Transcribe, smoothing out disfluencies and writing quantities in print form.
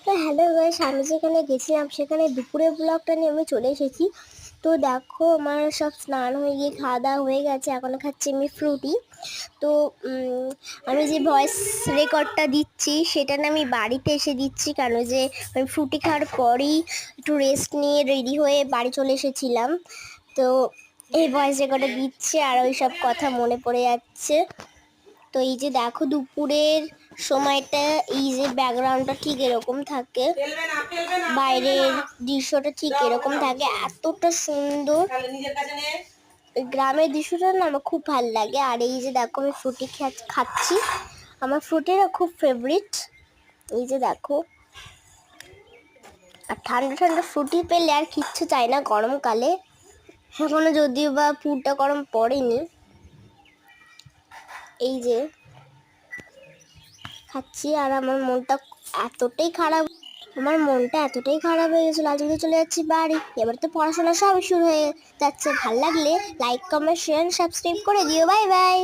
তো hello guys, আমি যেখানে গেছিলাম সেখানে দুপুরের ব্লগটা নিয়ে আমি চলে এসেছি। তো দেখো, আমার সব স্নান হয়ে গিয়ে খাওয়া দাওয়া হয়ে গেছে। এখন খাচ্ছি আমি ফ্রুটি। তো আমি যে ভয়েস রেকর্ডটা দিচ্ছি সেটা না আমি বাড়িতে এসে দিচ্ছি, কেন যে আমি ফ্রুটি খাওয়ার পরই একটু রেস্ট নিয়ে রেডি হয়ে বাড়ি চলে এসেছিলাম। তো এই ভয়েস রেকর্ডটা দিচ্ছে আর ওই সব কথা মনে পড়ে যাচ্ছে। তো এই যে দেখো, দুপুরের সময়টা এই যে ব্যাকগ্রাউন্ডটা ঠিক এরকম থাকে, বাইরের দৃশ্যটা ঠিক এরকম থাকে, এতটা সুন্দর গ্রামের দৃশ্যটা না আমার খুব ভালো লাগে। আর এই যে দেখো, আমি ফ্রুটি খাচ্ছি, আমার ফ্রুটিটা খুব ফেভারিট। এই যে দেখো, আর ঠান্ডা ঠান্ডা ফ্রুটি পেলে আর কিচ্ছু চাই না গরমকালে। এখনো যদিও বা পুরটা গরম পড়েনি। এই যে খাচ্ছি আর আমার মনটা এতটাই খারাপ হয়ে গেছিলো, আজকে চলে যাচ্ছি বাড়ি। এবার তো পড়াশোনা সব শুরু হয়ে যাচ্ছে। ভালো লাগলে লাইক, কমেন্ট, শেয়ার, সাবস্ক্রাইব করে দিও। Bye bye.